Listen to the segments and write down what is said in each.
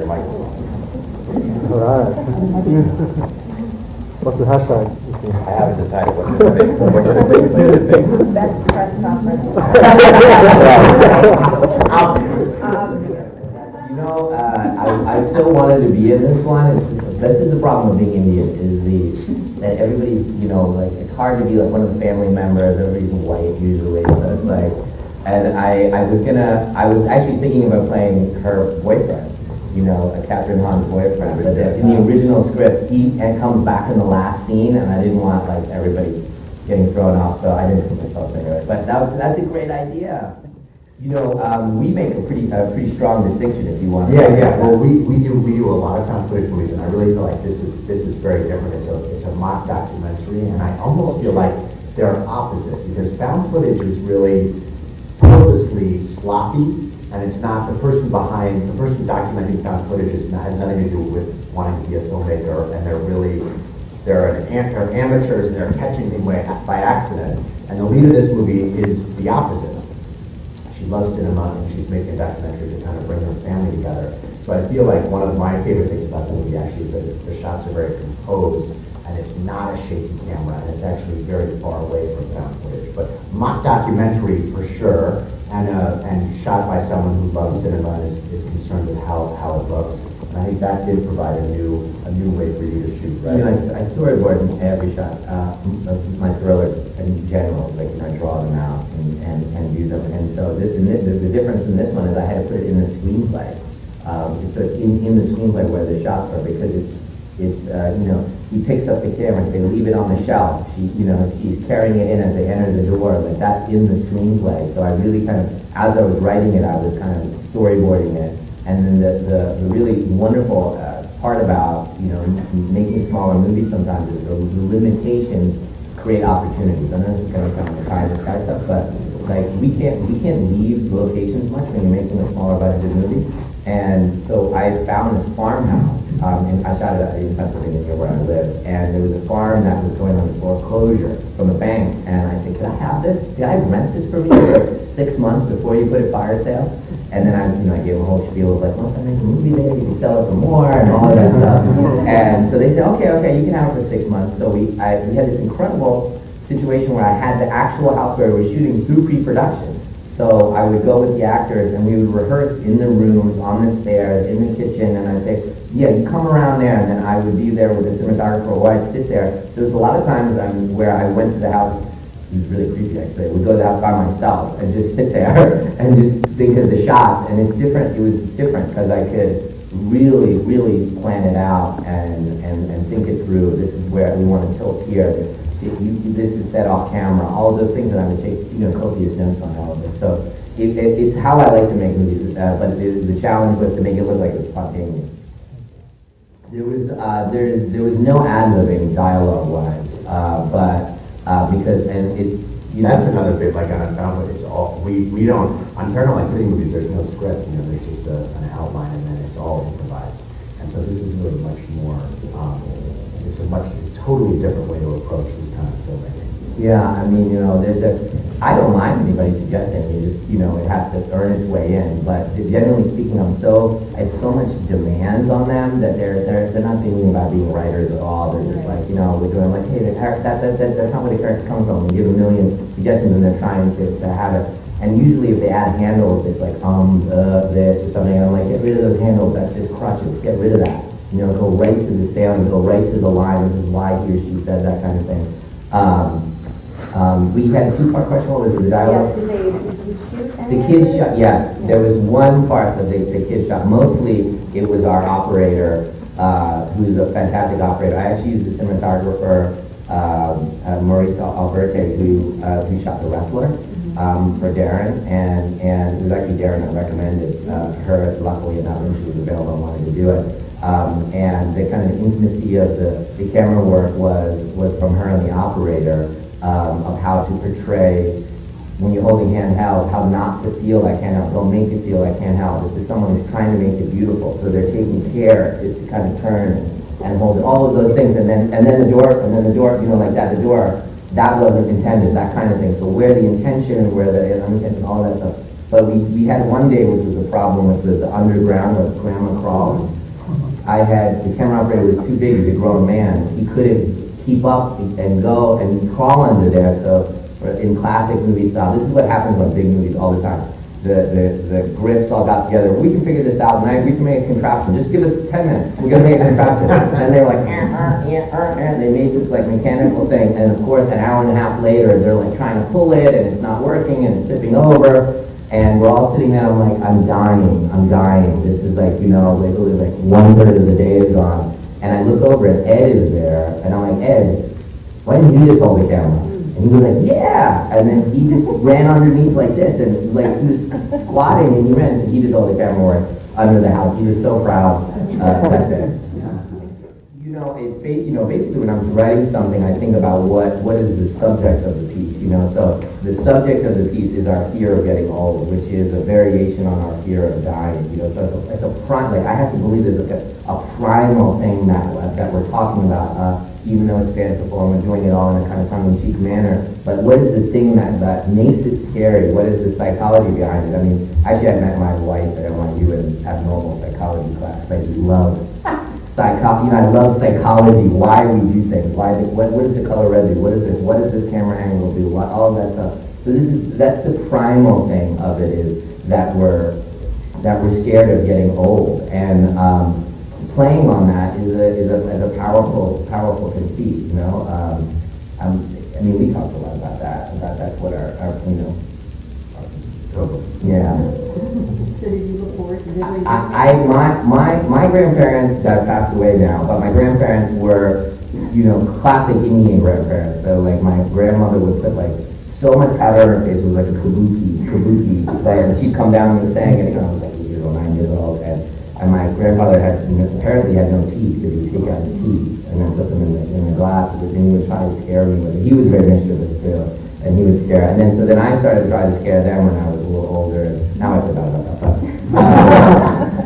your microphone. All right. What's the hashtag? I haven't decided what to think. Best press conference. I still wanted to be in this one. This is the problem with being Indian, is that everybody's, like, it's hard to be like one of the family members. Everybody's white usually, so it's like, and I was actually thinking about playing her boyfriend, Catherine Hahn's boyfriend. But in the original script, he comes back in the last scene, and I didn't want like everybody getting thrown off, so I didn't put myself into it. But that's a great idea. We make a pretty strong distinction if you want. Yeah. Well, we do a lot of found footage movies, and I really feel like this is very different. It's a mock documentary, and I almost feel like they're opposite, because found footage is really purposely sloppy, and it's not the person documenting found footage has nothing to do with wanting to be a filmmaker, and they're amateurs, and they're catching things by accident. And the lead of this movie is the opposite. She loves cinema, and she's making a documentary to kind of bring her family together. So I feel like one of my favorite things about the movie actually is that the shots are very composed, and it's not a shaky camera, and it's actually very far away from found footage. But mock documentary for sure, and shot by someone who loves cinema and is concerned with how it looks. And I think that did provide a new way for you to shoot, right? I storyboard every shot of my thrillers in general, like I draw them out and view them. And so the difference in this one is I had to put it in the screenplay. So it's in the screenplay where the shots are, because it's he picks up the camera, they leave it on the shelf. She's carrying it in as they enter the door, like that's in the screenplay. So I really kind of, as I was writing it, I was kind of storyboarding it. And then the really wonderful part about making smaller movies sometimes is the limitations create opportunities. I know this is going to come with kind of sky stuff, but like we can't leave locations much when you're making a smaller budgeted movie. And so I found this farmhouse, and I shot it in Pennsylvania near where I live, and there was a farm that was going on foreclosure from a bank, and I said, "Can I have this? Can I rent this for me for 6 months before you put it fire sale?" And then I gave a whole spiel of like, "Once I make a movie there, you can sell it for more," and all of that stuff. And so they said, okay, you can have it for 6 months. So we had this incredible situation where I had the actual house where we were shooting through pre-production. So I would go with the actors, and we would rehearse in the rooms, on the stairs, in the kitchen, and I'd say, "Yeah, you come around there," and then I would be there with the cinematographer, or I'd sit there. There was a lot of times where I went to the house. It was really creepy, actually. I would go to the house by myself and just sit there and just think of the shots. And it's different. It was different because I could really, really plan it out and think it through. This is where we want to tilt here. This is set off camera. All of those things that I would take, copious notes on all of it. So it's how I like to make movies. But the challenge was to make it look like it was spontaneous. There was no ad-libbing dialogue-wise, but because it's that's another bit, like on a found footage, we don't, on paranormal activity movies, there's no script, there's just an outline, and then it's all improvised. And so this is really much more, it's a totally different way to approach this kind of filmmaking. Yeah, I mean, I don't mind anybody suggesting, it has to earn its way in, but generally speaking, I have so much demands on them that they're not thinking about being writers at all. They're just like, we're doing like, hey, that's not where the character comes from. We give a million suggestions, and they're trying to have it. And usually if they add handles, it's like, this or something, and I'm like, get rid of those handles, that's just crutches, get rid of that. Go right to the sailing, go right to the line, this is why he or she said, that kind of thing. We had a two-part question. What was it, the dialogue? Yes, did you shoot The kids shot, yes. There was one part that the kids shot. Mostly it was our operator, who's a fantastic operator. I actually used the cinematographer, Maurice Alberti, who shot The Wrestler for Darren. And it was actually Darren that recommended her, luckily enough, when she was available and wanted to do it. And the kind of intimacy of the camera work was from her and the operator, of how to portray, when you're holding handheld, how not to feel like handheld. Don't make it feel like handheld. This is someone who's trying to make it beautiful, so they're taking care to kind of turn and hold all of those things, and then the door, like that, the door, that wasn't intended, that kind of thing. So where the intention and where the unintention, all that stuff But we had one day which was a problem with the underground with grandma crawl. The camera operator was too big, he was a grown man. He couldn't keep up and go and crawl under there. So in classic movie style, this is what happens on big movies all the time. The grips all got together. We can figure this out, and we can make a contraption. Just give us 10 minutes. We're going to make a contraption. And they were like, and they made this like mechanical thing. And of course, an hour and a half later, they're like trying to pull it, and it's not working, and it's tipping over. And we're all sitting there. I'm like, I'm dying. This is like, literally like 1/3 of the day is gone. And I look over, and Ed is there, and I'm like, Ed, why didn't you just hold the camera? And he was like, yeah! And then he just ran underneath like this, and like he was squatting, and he ran, and he did all the camera work under the house. He was so proud that day. Basically when I'm writing something, I think about what is the subject of the piece, So the subject of the piece is our fear of getting old, which is a variation on our fear of dying, So it's a prime, like I have to believe there's like a primal thing that we're talking about, even though it's fanciful and we're doing it all in a kind of tongue-in-cheek manner. But what is the thing that makes it scary? What is the psychology behind it? I mean, actually I met my wife at NYU in abnormal psychology class. I just love psychology. I love psychology, why we do things, what does the color red do, what does this camera angle do, all of that stuff. So that's the primal thing of it, is that we're scared of getting old, and playing on that is a powerful conceit, I mean, we talked a lot about that, that's what our yeah. So did you look forward to visiting? My grandparents that passed away now, but my grandparents were, classic Indian grandparents. So like my grandmother would put like so much powder in her face, it was like a kabuki, and she'd come down and sang, and I was like 8 years old, 9 years old, and my grandfather apparently had no teeth, because he would take out his teeth and then put them in the glass, and he would try to scare me with it. He was very mischievous too. And he would scare, and then I started to try to scare them when I was a little older, and now I forgot about that.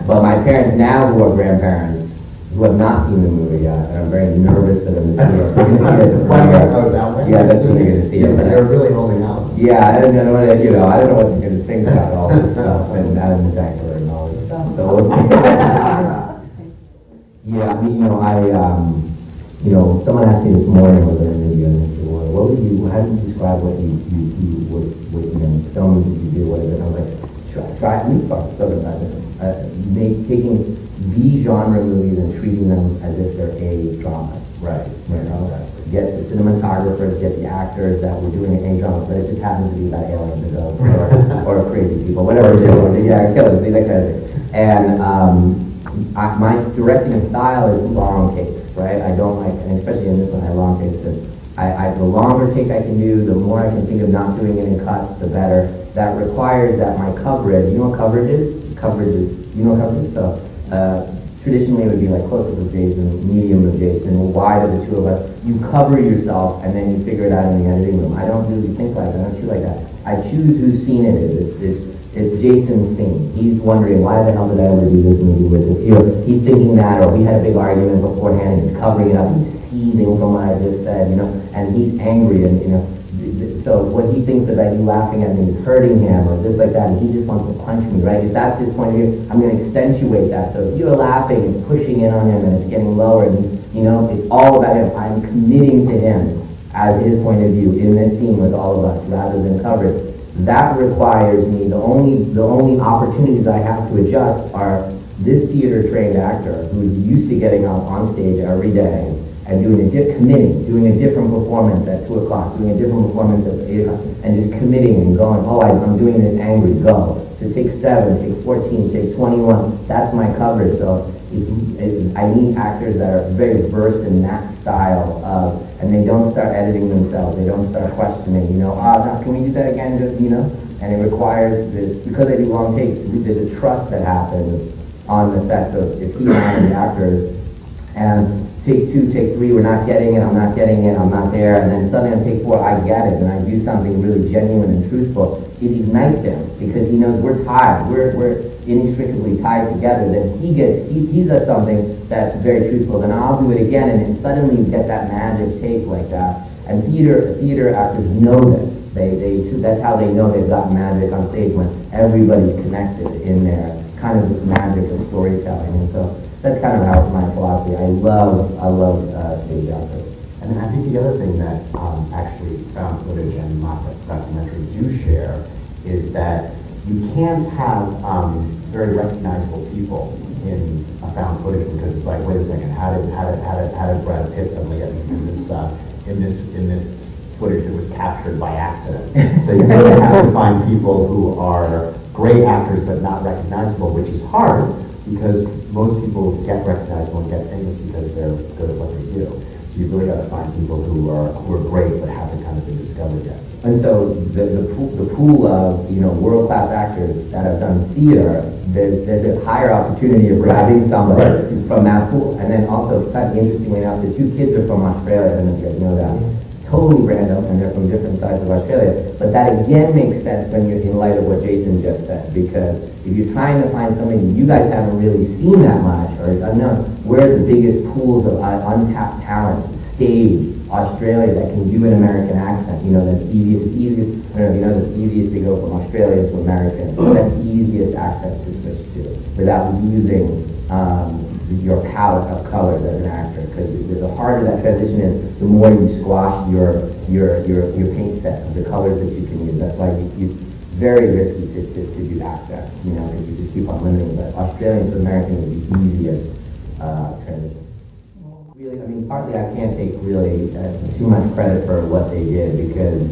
But my parents now, who are grandparents, who have not seen the movie yet, and I'm very nervous for them to see it. They're going to see it. Yeah, that's when they're going to see it. But they're really holding out. Yeah, I don't know what they're going to think about all this stuff, and Adam the Dangler and all this stuff. So, yeah, I mean, someone asked me this morning with an interview, and they said, how do you describe what you films that you do, whatever? And I was like, we talked about this. Taking these genre movies and treating them as if they're A dramas. Right. Get the cinematographers, get the actors that were doing an A drama, but it just happens to be about aliens and ghosts or crazy people, whatever it is. Yeah, killers, that kind of thing. And my directing style is long takes. Right? I don't like, and especially in this one, I long takes. The longer take I can do, the more I can think of not doing it in cuts, the better. That requires that my coverage, you know what coverage is? Coverage is, So traditionally it would be like close-up of Jason, medium of Jason, wide of the two of us. You cover yourself and then you figure it out in the editing room. I don't really think like that. I don't shoot like that. I choose whose scene it is. It's Jason's scene. He's wondering, why the hell did I ever do this movie with this? He's thinking that, or we had a big argument beforehand, and he's covering it up, he's seething from what I just said, and he's angry, and, so what he thinks about you laughing at me is hurting him, or just like that, and he just wants to punch me, right? If that's his point of view, I'm going to accentuate that. So if you're laughing and pushing in on him, and it's getting lower, and, it's all about him. I'm committing to him as his point of view in this scene with all of us, rather than coverage. That requires me, the only opportunities I have to adjust are this theater-trained actor who's used to getting up on stage every day and doing a different performance at 2 o'clock, doing a different performance at 8 o'clock, and just committing and going, I'm doing this angry, go. So take 7, take 14, take 21, that's my coverage. So I need actors that are very versed in that style of, and they don't start editing themselves, they don't start questioning, can we do that again, and it requires this, because I do long takes, there's a trust that happens on the set. So if he and I are the actors, and take 2, take 3, we're not getting it, I'm not getting it, I'm not there, and then suddenly on take 4, I get it, and I do something really genuine and truthful, it ignites him, because he knows we're tied, we're inextricably tied together, then he does something that's very truthful, then I'll do it again, and then suddenly you get that magic take like that. And theater actors know this. That's how they know they've got magic on stage, when everybody's connected in there, kind of this magic of storytelling. And so that's kind of how my philosophy. I love stage actors. And I think the other thing that actually found footage and mock documentary do share is that you can't have very recognizable people in a found footage, because it's like, wait a second, how did Brad Pitt suddenly get in this footage that was captured by accident? So you really have to find people who are great actors but not recognizable, which is hard because most people get recognizable and get famous because they're good at what they do. So you really got to find people who are great but haven't kind of been discovered yet. And so the pool of world-class actors that have done theater, there's a higher opportunity of grabbing somebody from that pool. And then also, kind of interestingly enough, the two kids are from Australia. I don't know if you guys know that. Totally random, and they're from different sides of Australia. But that again makes sense when you're in light of what Jason just said, because if you're trying to find somebody you guys haven't really seen that much, or unknown, where are the biggest pools of untapped talent? Stage, Australia, that can do an American accent. That's easiest. I don't know if you know, that's easiest to go from Australian to American. That's the easiest accent to switch to without losing your palette of colors as an actor. Because the harder that transition is, the more you squash your paint set of the colors that you can use. That's why it's very risky to do accents, because you just keep on limiting. But Australian to American is the easiest transition. Really, I mean, partly I can't take really too much credit for what they did, because,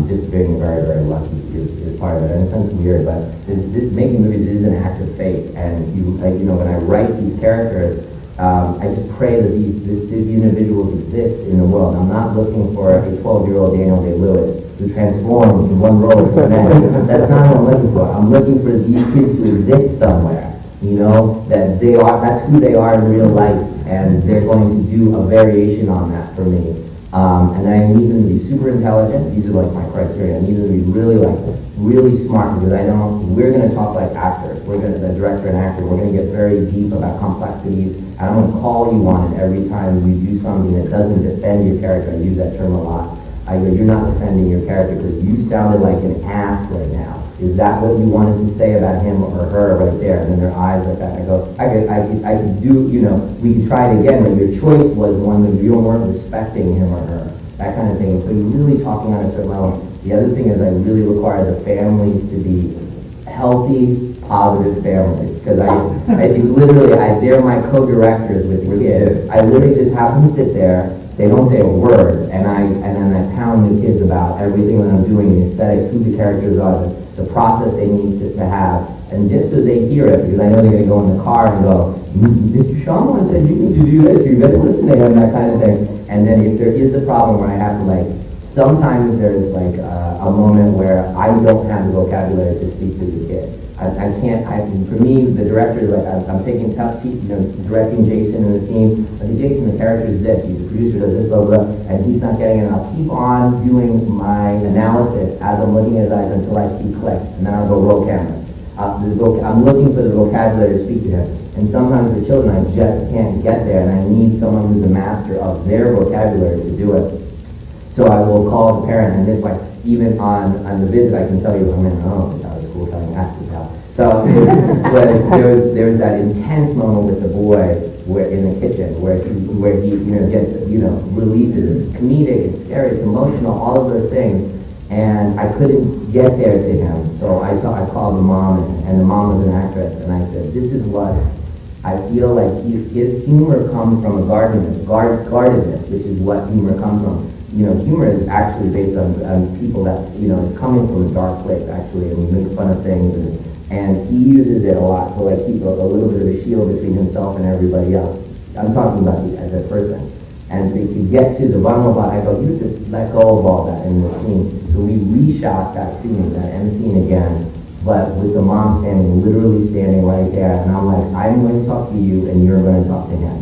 just being very, very lucky is part of it. And it sounds weird, but this making movies is an act of faith. And when I write these characters, I just pray that these individuals exist in the world. I'm not looking for a 12-year-old Daniel Day-Lewis who transforms in one role to the next. That's not what I'm looking for. I'm looking for these kids to exist somewhere. That that's who they are in real life, and they're going to do a variation on that for me. And then I need them to be super intelligent. These are like my criteria. I need them to be really smart, because we're going to talk like actors. The director and actor, we're going to get very deep about complexities, and I'm going to call you on it every time you do something that doesn't defend your character. I use that term a lot. I go, you're not defending your character because you sounded like an ass right now. Is that what you wanted to say about him or her right there? And then their eyes like that. I go, I could do, we could try it again, but your choice was one that you weren't respecting him or her. That kind of thing. So you're really talking on a certain level. The other thing is I really require the families to be healthy, positive families. Because I think literally, they're my co-directors with the kids. I literally just have them sit there. They don't say a word, and then I pound the kids about everything that I'm doing, the aesthetics, who the characters are, the process they need to have, and just so they hear it, because I know they're going to go in the car and go, Mr. Shyamalan said you need to do this, you better listen to him, that kind of thing. And then if there is a problem where I have to sometimes there's a moment where I don't have the vocabulary to speak to the kid. I can't, for me, the director is I'm taking tough teeth, directing Jason and the team. I say, Jason, the character is this, he's the producer, does this, blah, blah, and he's not getting it. And I'll keep on doing my analysis as I'm looking at his eyes until I see click, and then I'll go roll camera. I'm looking for the vocabulary to speak to him. And sometimes for children, I just can't get there, and I need someone who's a master of their vocabulary to do it. So I will call the parent, and this way, even on the visit, I can tell you, it's out of school telling that to tell. So there was that intense moment with the boy in the kitchen where he gets releases. It's comedic, it's scary, it's emotional, all of those things. And I couldn't get there to him, so I called the mom, and the mom was an actress, and I said, this is what I feel like his humor comes from a guardedness, which is what humor comes from. Humor is actually based on people that, it's coming from a dark place, actually, and we make fun of things, and he uses it a lot to keep a little bit of a shield between himself and everybody else. I'm talking about you as a person. And to get to the vulnerable, I go, you just let go of all that in the scene. So we reshot that scene, that end scene again, but with the mom literally standing right there, and I'm like, I'm going to talk to you, and you're going to talk to him.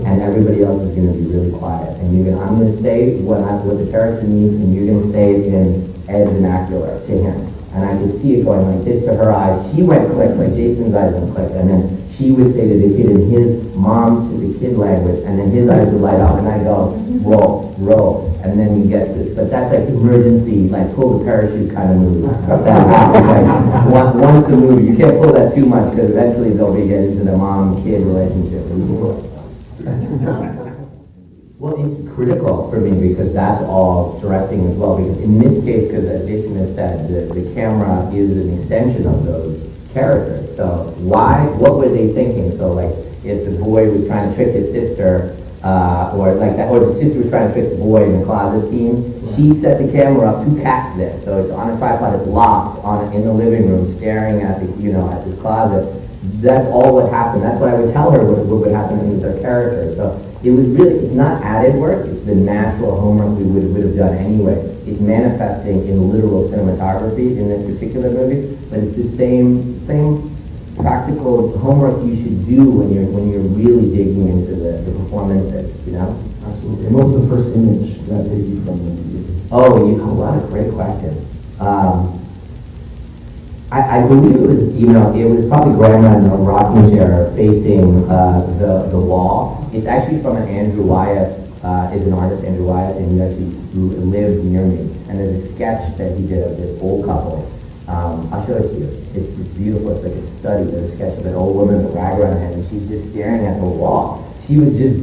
And everybody else is going to be really quiet. And I'm going to say what the character needs, and you're going to say it in Ed vernacular to him. And I could see it going like this to her eyes. She went click, like Jason's eyes went click, and then she would say to the kid in his mom to the kid language, and then his eyes would light up, and I go, roll, roll. and then you get this, but that's like emergency, like pull the parachute kind of movie. That happens, like, once the movie, you can't pull that too much because eventually they'll be getting into the mom-kid relationship. Well, it's critical for me because that's all directing as well. Because in this case, because as Jason has said, the camera is an extension of those characters. So what were they thinking? So like, if the boy was trying to trick his sister, or like that, or the sister was trying to trick the boy in the closet scene, she set the camera up to catch this. So it's on a tripod, it's locked in the living room, staring at the at the closet. That's all what happened. That's what I would tell her what would happen with their character. So it was really, it's not added work, it's the natural homework we would have done anyway. It's manifesting in literal cinematography in this particular movie, but it's the same practical homework you should do when you're really digging into the performances, you know? Absolutely. And what was the first image that hit you from the movie? Oh, what a great question. I believe it was probably grandma in a rocking chair facing the wall. It's actually from an Andrew Wyatt, is an artist, Andrew Wyatt, and he actually lived near me. And there's a sketch that he did of this old couple. I'll show it to you. It's beautiful. It's like a study. There's a sketch of an old woman with a rag around her head, and she's just staring at the wall. She was just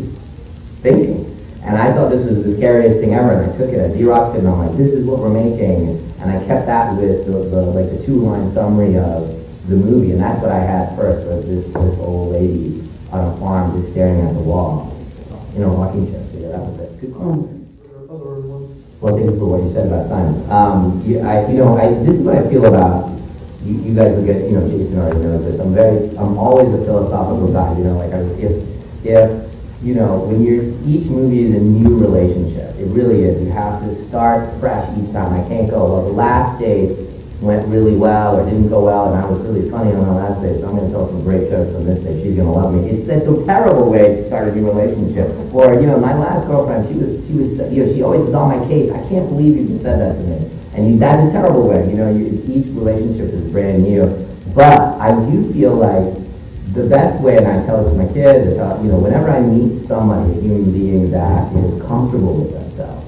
thinking. And I thought this was the scariest thing ever, and I took it, I Xeroxed it, and I'm like, this is what we're making. And I kept that with the two-line summary of the movie, and that's what I had first, was this old lady on a farm just staring at the wall. You know, rocking chair. So yeah, that was it. Good call. Well, thank you for what you said about science. This is what I feel about, you guys will get, Jason already knows this. I'm always a philosophical guy, when each movie is a new relationship. It really is. You have to start fresh each time. I can't go, well, the last date went really well or didn't go well, and I was really funny on the last date, so I'm going to tell some great jokes on this date. She's going to love me. It's a terrible way to start a new relationship. Or, my last girlfriend, she always was on my case. I can't believe you just said that to me. And that's a terrible way. Each relationship is brand new. But I do feel like the best way, and I tell it to my kids, whenever I meet somebody, a human being that is comfortable with themselves,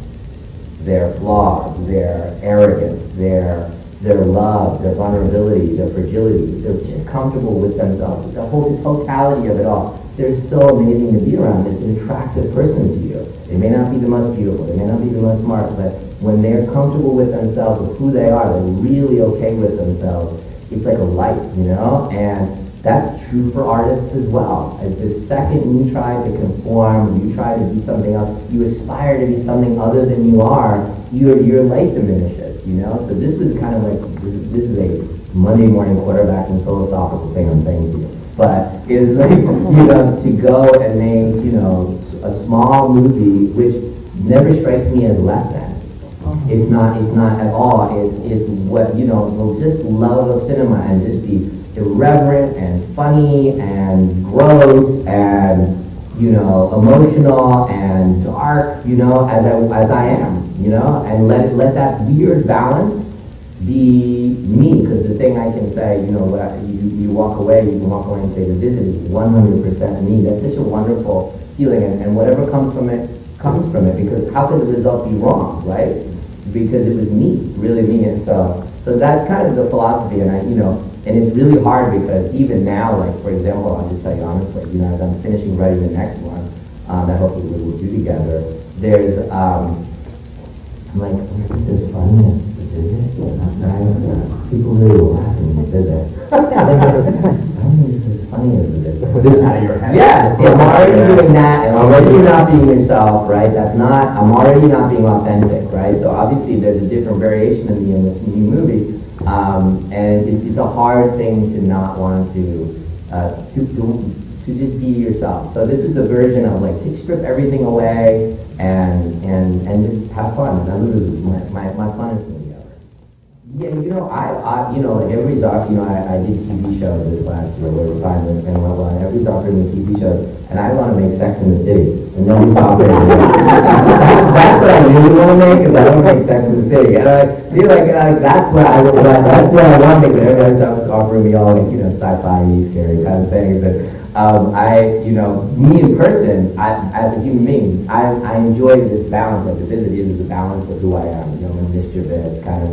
their flaws, their arrogance, their love, their vulnerability, their fragility, they're just comfortable with themselves. The whole totality of it all. They're so amazing to be around. It's an attractive person to you. They may not be the most beautiful, they may not be the most smart, but when they're comfortable with themselves, with who they are, they're really okay with themselves. It's like a light, and that's true for artists as well. As the second you try to conform, you try to be something else, you aspire to be something other than you are, your light diminishes, So this was kind of like, this is a Monday morning quarterbacking philosophical thing I'm saying to you. But it's like, to go and make, a small movie, which never strikes me as less than. It's not at all. It's what, just love of cinema and just be irreverent and funny and gross and emotional and dark, as I am, and let that weird balance be me. Because the thing I can say, you walk away, you can walk away and say the visit is 100% me. That's such a wonderful feeling, and whatever comes from it, because how could the result be wrong, right? Because it was me, really me, and so that's kind of the philosophy, and and it's really hard because even now, like for example, I'll just tell you honestly, as I'm finishing writing the next one, that hopefully we will do together, there's, I'm like, this is funny, people really laugh when you did that. I don't think this is funny as it is. Put this out of your head. Yeah, I'm already doing that, and already you're not being yourself, right? I'm already not being authentic, right? So obviously there's a different variation in me in this new movie, and it's a hard thing to not want to just be yourself. So this is a version of like, strip everything away and just have fun. And this is my funnest movie ever. Yeah, like every doc, I did TV shows this last year where we're finding and whatnot. Every doctor in the TV shows, and I want to make Sex in the City, and nobody's offering me. That's what I really want to make, because I want to make Sex in the City. And I feel like that's what I want to make, but everybody else was offering me all like, sci-fi, scary kind of things. Me in person, as a human being, I enjoy this balance of it. It is a balance of who I am. I'm mischievous, kind of.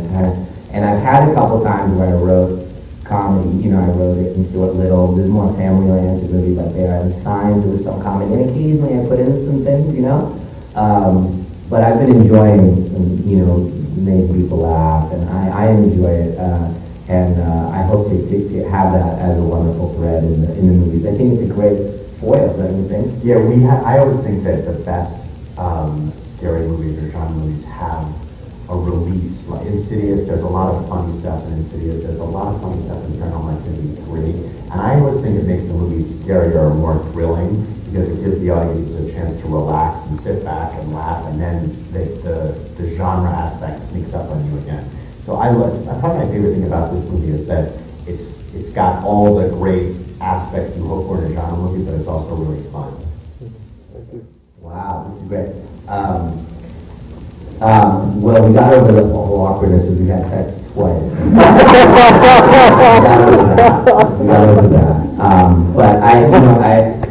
And I've had a couple times where I wrote comedy. I wrote it in Stuart Little. There's more family-oriented movies like there. And Signs, there was some comedy, and occasionally I put in some things, But I've been enjoying, making people laugh, and I enjoy it. And I hope to have that as a wonderful thread in the movies. I think it's a great foil, don't you think? Yeah, I always think that the best scary movies or genre movies have a release. Like Insidious, there's a lot of funny stuff in Insidious. There's a lot of funny stuff in Paranormal Activity 3. And I always think it makes the movies scarier or more thrilling because it gives the audience a chance to relax and sit back and laugh, and then the genre aspect sneaks up on you again. So probably my favorite thing about this movie is that it's got all the great aspects you hope for in a genre movie, but it's also really fun. Wow, this is great. Well, we got over the whole awkwardness because we had sex twice. We got over that. But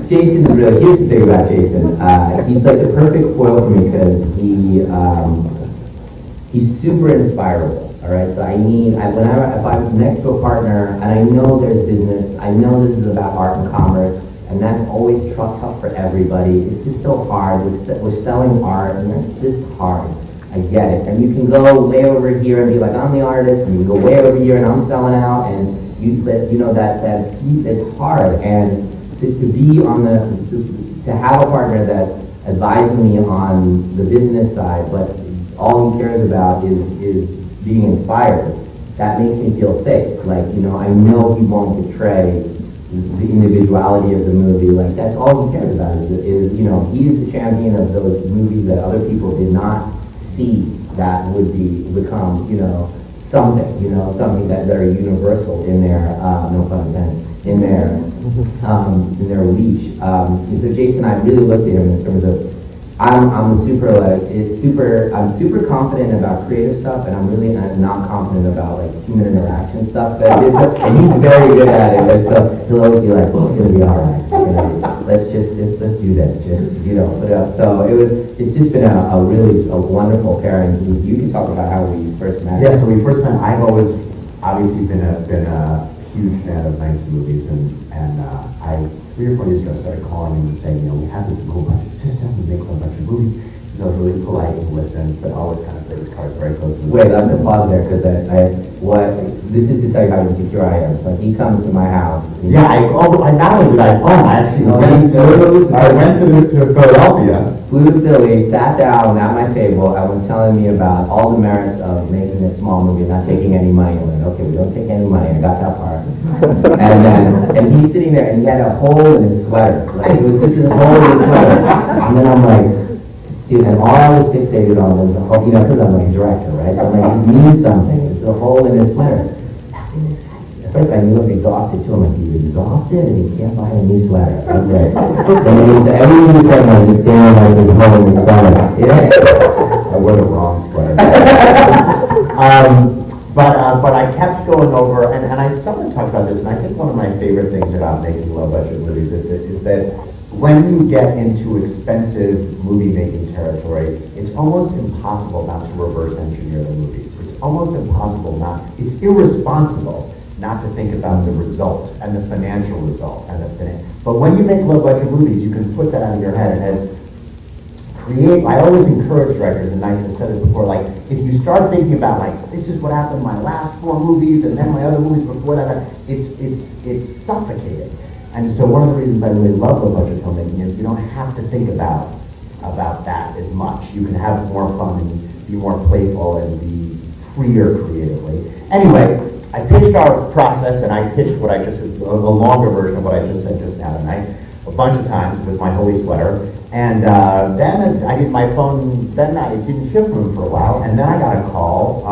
Jason is really, here's the thing about Jason. He's like the perfect foil for me because he's super inspirable. All right, so if I'm next to a partner and I know there's business, I know this is about art and commerce, and that's always tough for everybody. It's just so hard. We're selling art, and it's just hard. I get it. And you can go way over here and be like, I'm the artist, and you can go way over here and I'm selling out, and that it's hard. And to be to have a partner that's advising me on the business side, but all he cares about is being inspired, that makes me feel safe. Like, I know he won't betray the individuality of the movie. Like, that's all he cares about is he's the champion of those movies that other people did not see that would become, something that's very universal in their, no pun intended, in their reach. So Jason, I really looked at him in terms of, I'm super confident about creative stuff, and I'm really not confident about like human interaction stuff. And he's very good at it. And so he'll always be like, "Well, it's gonna be all right. Let's do this. Put it up." So it's just been a really wonderful pairing. You can talk about how we first met. Yeah, so we first met. I've always obviously been a huge fan of 90s movies, and I 3 or 4 years ago started calling him and saying, we have this whole bunch of system, we make a whole bunch of movies. He's always really polite and listen, but always kind of played his cards very close to me. Wait, I'm going to pause there because this is to tell you how insecure I am. So he comes to my house. Yeah, I not only did I actually went to Philadelphia. Flew to Philly, sat down at my table, and was telling me about all the merits of making a small movie, not taking any money. I went, okay, we don't take any money. I got that part. and he's sitting there, and he had a hole in his sweater. Like, it was just this hole in his sweater. And then I'm like, dude, and all I was fixated on was the whole, because I'm like a director, right? So I'm like, it means something. It's the hole in his sweater. At first, I looked exhausted too. I'm like, he's exhausted and he can't buy a new sweater. Okay. And everything he said, I was just staring at his hole in his sweater. Yeah. I wore the wrong sweater. But I kept going over, and someone talked about this, and I think one of my favorite things about making low-budget movies is that when you get into expensive movie-making territory, it's almost impossible not to reverse engineer the movies. It's almost impossible it's irresponsible not to think about the result and the financial result but when you make low-budget movies, you can put that out of your head and I always encourage directors, and I've said this before, like, if you start thinking about, like, this is what happened in my last 4 movies, and then my other movies before that, it's suffocating. And so one of the reasons I really love low-budget filmmaking is you don't have to think about that as much. You can have more fun and be more playful and be freer creatively. Anyway, I pitched our process, and I pitched what I just said, a longer version of what I just said just now tonight, a bunch of times with my holy sweater. And then I did my phone, then I didn't hear from him for a while, and then I got a call,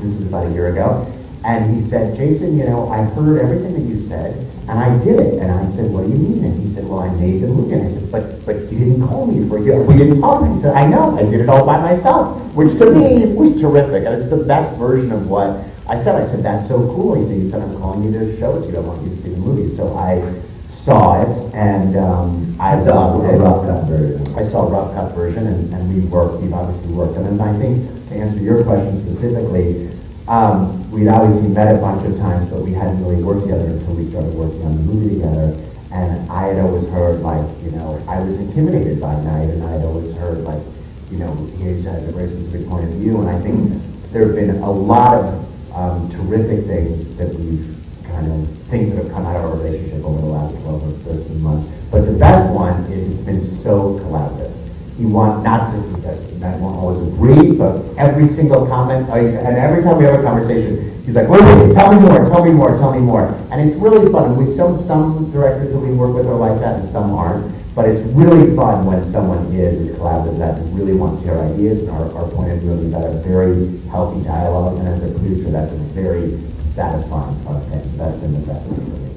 this is about a year ago, and he said, Jason, I heard everything that you said, and I did it. And I said, what do you mean? And he said, well, I made the movie. And I said, but you didn't call me for it. We didn't talk. He said, I know, I did it all by myself, which to me was terrific, and it's the best version of what I said, that's so cool. He said, I'm calling you to show it to you. I want you to see the movie. So I saw it, and I saw a rough cut version. I saw a rough cut version, and we've obviously worked on it. And I think, to answer your question specifically, we'd obviously met a bunch of times, but we hadn't really worked together until we started working on the movie together. And I had always heard, like, I was intimidated by Night, and I had always heard, like, he has a very specific point of view. And I think there have been a lot of terrific things that things that have come out of our relationship over the last 12 or 13 months. But the best one is it's been so collaborative. He wants, not just because I won't always agree, but every single comment, and every time we have a conversation, he's like, wait, tell me more, tell me more, tell me more. And it's really fun. Some directors that we work with are like that and some aren't. But it's really fun when someone is collaborative, that really wants to share ideas, and our point of view, and we've had a very healthy dialogue, and as a producer, that's a very satisfying thing. That's been the best thing for me.